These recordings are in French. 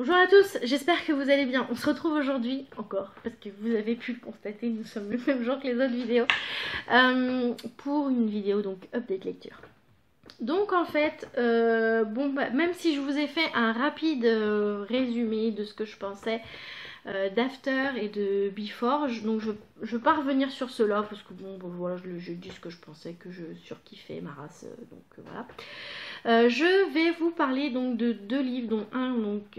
Bonjour à tous, j'espère que vous allez bien. On se retrouve aujourd'hui encore, parce que vous avez pu le constater, nous sommes le même jour que les autres vidéos, pour une vidéo donc update lecture. Donc en fait, même si je vous ai fait un rapide résumé de ce que je pensais d'After et de Before, donc je ne veux pas revenir sur cela, parce que voilà, je dis ce que je pensais, que je surkiffais ma race, voilà. Je vais vous parler donc de deux livres, dont un donc...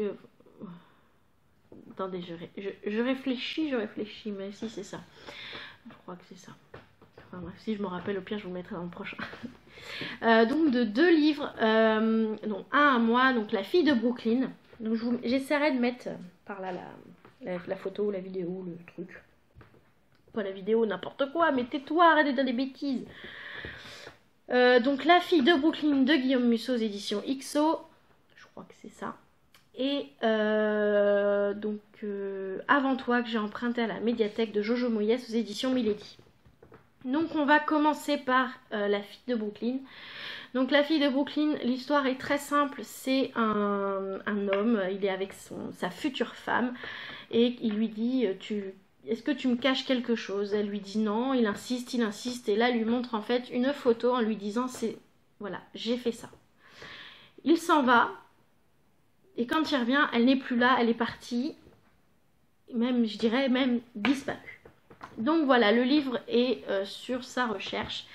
attendez, je réfléchis, mais si c'est ça. Je crois que c'est ça. Enfin bref, si je me rappelle, au pire je vous le mettrai dans le prochain. Donc de deux livres, dont un à moi, donc La fille de Brooklyn. Donc j'essaierai de mettre par là la photo, la vidéo, le truc. Pas la vidéo, n'importe quoi, mais tais-toi, arrête de dire des bêtises. Donc La fille de Brooklyn de Guillaume Musso aux éditions XO, je crois que c'est ça. Et Avant toi que j'ai emprunté à la médiathèque de Jojo Moyes aux éditions Milady. Donc on va commencer par La fille de Brooklyn. Donc La fille de Brooklyn, l'histoire est très simple, c'est un homme, il est avec sa future femme et il lui dit est-ce que tu me caches quelque chose? Elle lui dit non, il insiste et là il lui montre en fait une photo en lui disant voilà, j'ai fait ça. Il s'en va et quand il revient, elle n'est plus là, elle est partie, même je dirais même disparue. Donc voilà, le livre est sur sa recherche,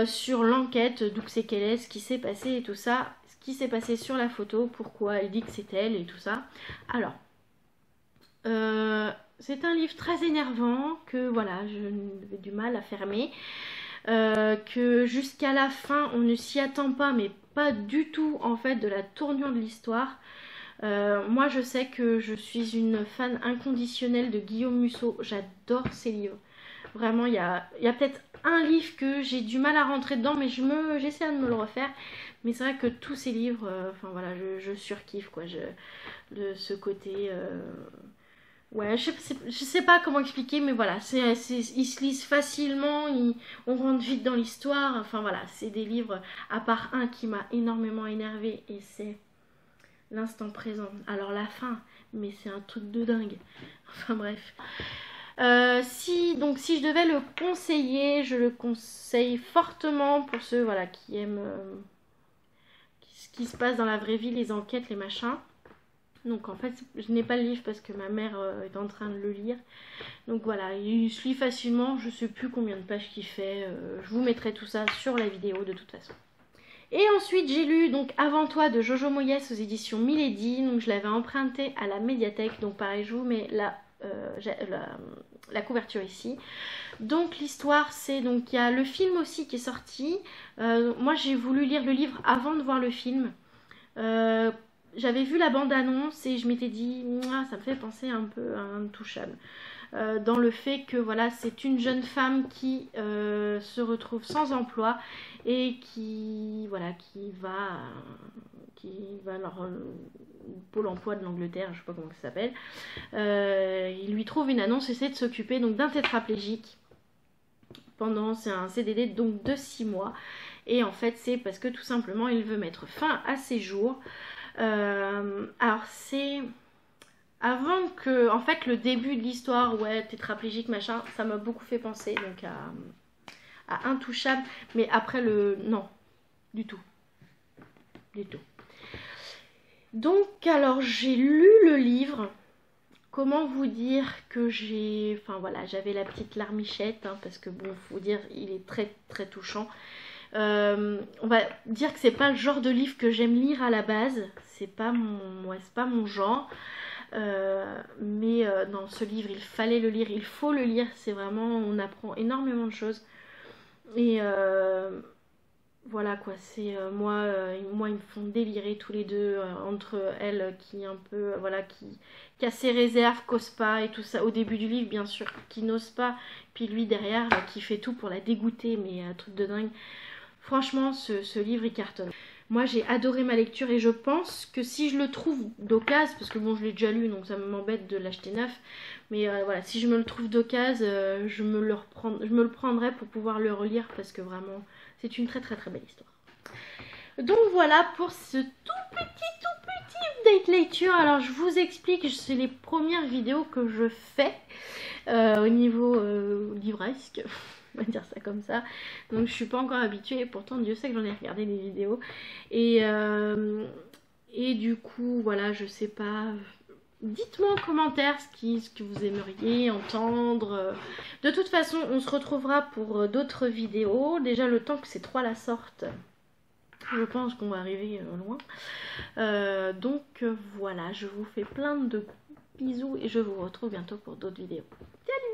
sur l'enquête, d'où c'est qu'elle est, ce qui s'est passé et tout ça, ce qui s'est passé sur la photo, pourquoi elle dit que c'est elle et tout ça. Alors, c'est un livre très énervant que voilà, j'ai du mal à fermer, que jusqu'à la fin on ne s'y attend pas, mais pas du tout en fait de la tournure de l'histoire. Moi je sais que je suis une fan inconditionnelle de Guillaume Musso, j'adore ses livres. Vraiment, il y a peut-être un livre que j'ai du mal à rentrer dedans, mais j'essaie de me le refaire. Mais c'est vrai que tous ces livres, enfin voilà, je surkiffe quoi, de ce côté... Ouais, je sais pas comment expliquer, mais voilà, ils se lisent facilement, on rentre vite dans l'histoire. Enfin voilà, c'est des livres, à part un qui m'a énormément énervé et c'est L'instant présent. Alors la fin, mais c'est un truc de dingue. Enfin bref. Si je devais le conseiller, je le conseille fortement pour ceux voilà, qui aiment ce qui se passe dans la vraie vie, les enquêtes, les machins. Donc en fait, je n'ai pas le livre parce que ma mère est en train de le lire. Donc voilà, il se lit facilement, je sais plus combien de pages qu'il fait. Je vous mettrai tout ça sur la vidéo de toute façon. Et ensuite j'ai lu donc Avant toi de Jojo Moyes aux éditions Milady. Donc je l'avais emprunté à la médiathèque. Donc pareil, je vous mets la couverture ici. Donc l'histoire c'est donc il y a le film aussi qui est sorti. Moi j'ai voulu lire le livre avant de voir le film. J'avais vu la bande-annonce et je m'étais dit ça me fait penser un peu à Intouchable. Dans le fait que voilà, c'est une jeune femme qui se retrouve sans emploi et qui va alors Pôle emploi de l'Angleterre, je sais pas comment ça s'appelle. Il lui trouve une annonce, essaie de s'occuper donc d'un tétraplégique c'est un CDD donc de 6 mois et en fait c'est parce que tout simplement il veut mettre fin à ses jours. Alors c'est avant que, en fait, le début de l'histoire, ouais, tétraplégique, machin, ça m'a beaucoup fait penser donc à Intouchable, mais après non, du tout. Donc, alors, j'ai lu le livre. Comment vous dire que j'avais la petite larmichette, hein, parce que bon, faut dire, il est très très touchant. On va dire que c'est pas le genre de livre que j'aime lire à la base, c'est pas mon genre. Dans ce livre il fallait le lire, il faut le lire, c'est vraiment, on apprend énormément de choses et voilà quoi, c'est moi ils me font délirer tous les deux, entre elle qui un peu voilà qui a ses réserves, qu'ose pas et tout ça au début du livre bien sûr, qui n'ose pas, puis lui derrière qui fait tout pour la dégoûter, mais un truc de dingue. Franchement ce livre il cartonne. Moi j'ai adoré ma lecture et je pense que si je le trouve d'occasion, parce que bon je l'ai déjà lu donc ça m'embête de l'acheter neuf, mais voilà, si je me le trouve d'occasion, je me le prendrai pour pouvoir le relire parce que vraiment c'est une très très très belle histoire. Donc voilà pour ce tout petit Date lecture, alors je vous explique, c'est les premières vidéos que je fais au niveau livresque, on va dire ça comme ça. Donc je suis pas encore habituée, et pourtant Dieu sait que j'en ai regardé des vidéos. Et du coup, voilà, je sais pas. Dites-moi en commentaire ce que vous aimeriez entendre. De toute façon, on se retrouvera pour d'autres vidéos. Déjà, le temps que ces trois la sortent, je pense qu'on va arriver loin. Donc voilà, je vous fais plein de bisous et je vous retrouve bientôt pour d'autres vidéos. Salut!